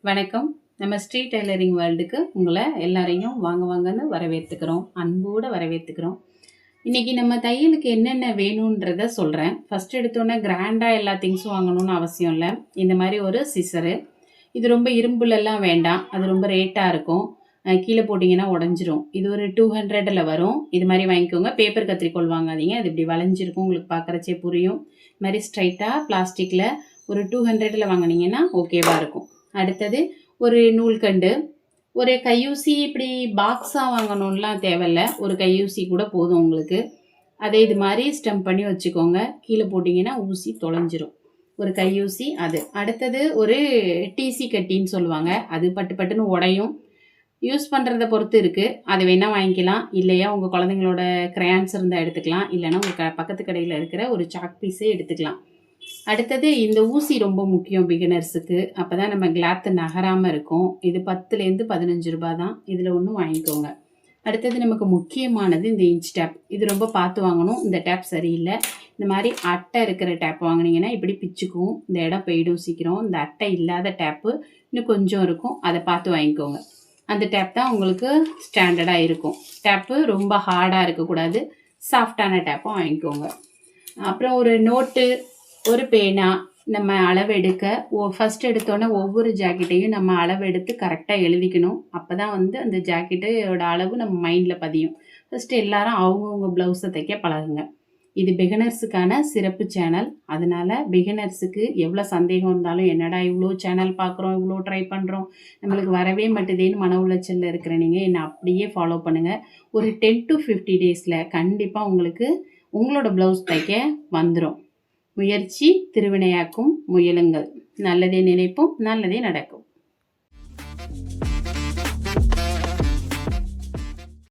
வணக்கம். நம்ம street tailoring வேர்ல்டுக்கு உங்களை எல்லாரையும் வாங்கன்னு வரவேற்றுக்கிறோம். அன்போடு வரவேற்றுக்கிறோம். இன்றைக்கி நம்ம தையலுக்கு என்னென்ன வேணுன்றத சொல்கிறேன். ஃபஸ்ட் எடுத்தோன்னே கிராண்டாக எல்லா திங்ஸும் வாங்கணும்னு அவசியம் இல்லை. இந்த மாதிரி ஒரு சிசரு, இது ரொம்ப இரும்புலெல்லாம் வேண்டாம், அது ரொம்ப ரேட்டாக இருக்கும், கீழே போட்டிங்கன்னா உடஞ்சிரும். இது ஒரு 200 வரும். இது மாதிரி வாங்கிக்கோங்க. பேப்பர் கத்திரிக்கோள் வாங்காதீங்க, அது இப்படி வளைஞ்சிருக்கும், உங்களுக்கு பார்க்குறச்சே புரியும். இது மாதிரி ஸ்ட்ரைட்டாக பிளாஸ்டிக்கில் ஒரு 200 வாங்கினீங்கன்னா ஓகேவாக இருக்கும். அடுத்தது ஒரு நூல்கண்டு, ஒரு கையூசி. இப்படி பாக்ஸாக வாங்கணும்லாம் தேவையில்ல, ஒரு கையூசி கூட போதும் உங்களுக்கு. அதே இது மாதிரி ஸ்டெம்ப் பண்ணி வச்சுக்கோங்க, கீழே போட்டிங்கன்னா ஊசி தொலைஞ்சிரும். ஒரு கையூசி அது. அடுத்தது ஒரு டிசி கட்டின்னு சொல்லுவாங்க, அது பட்டு பட்டுன்னு உடையும், யூஸ் பண்ணுறதை பொறுத்து இருக்குது. அது வேணால் வாங்கிக்கலாம், இல்லையா உங்கள் குழந்தைங்களோட கிரையான்ஸ் இருந்தால் எடுத்துக்கலாம், இல்லைனா உங்கள் பக்கத்து கடையில் இருக்கிற ஒரு சாக் பீஸே எடுத்துக்கலாம். அடுத்தது இந்த ஊசி ரொம்ப முக்கியம் பிகினர்ஸுக்கு, அப்போ தான் நம்ம கிளாத்து நகராமல் இருக்கும். இது 10லேருந்து 15 ரூபா தான், இதில் ஒன்று வாங்கிக்கோங்க. அடுத்தது நமக்கு முக்கியமானது இந்த இன்ச் டேப். இது ரொம்ப பார்த்து வாங்கணும், இந்த டேப் சரியில்லை. இந்த மாதிரி அட்டை இருக்கிற டேப் வாங்கினீங்கன்னா இப்படி பிச்சுக்கும், இந்த இடம் போயிடும் சீக்கிரம். இந்த அட்டை இல்லாத டேப்பு இன்னும் கொஞ்சம் இருக்கும், அதை பார்த்து வாங்கிக்கோங்க. அந்த டேப் தான் உங்களுக்கு ஸ்டாண்டர்டாக இருக்கும். டேப்பு ரொம்ப ஹார்டாக இருக்கக்கூடாது, சாஃப்டான டேப்பும் வாங்கிக்கோங்க. அப்புறம் ஒரு நோட்டு, ஒரு பேனா. நம்ம அளவெடுக்க ஃபஸ்ட் எடுத்தோன்னே ஒவ்வொரு ஜாக்கெட்டையும் நம்ம அளவெடுத்து கரெக்டாக எழுதிக்கணும். அப்போ தான் அந்த ஜாக்கெட்டோட அளவு நம்ம மைண்டில் பதியும். ஃபஸ்ட்டு எல்லாரும் அவங்கவுங்க ப்ளவுஸை தைக்க பழகுங்க. இது பிகினர்ஸுக்கான சிறப்பு சேனல். அதனால் பிகினர்ஸுக்கு எவ்வளோ சந்தேகம் இருந்தாலும், என்னடா இவ்வளோ சேனல் பார்க்குறோம், இவ்வளோ ட்ரை பண்ணுறோம், நம்மளுக்கு வரவே மாட்டுதேன்னு மன உளைச்சலில் இருக்கிற நீங்கள் என்னை அப்படியே ஃபாலோ பண்ணுங்கள். ஒரு 10 to 50 டேஸில் கண்டிப்பாக உங்களுக்கு உங்களோட ப்ளவுஸ் தைக்க வந்துடும். முயற்சி திருவினையாக்கும், முயலுங்கள். நல்லதே நினைப்போம், நல்லதே நடக்கும்.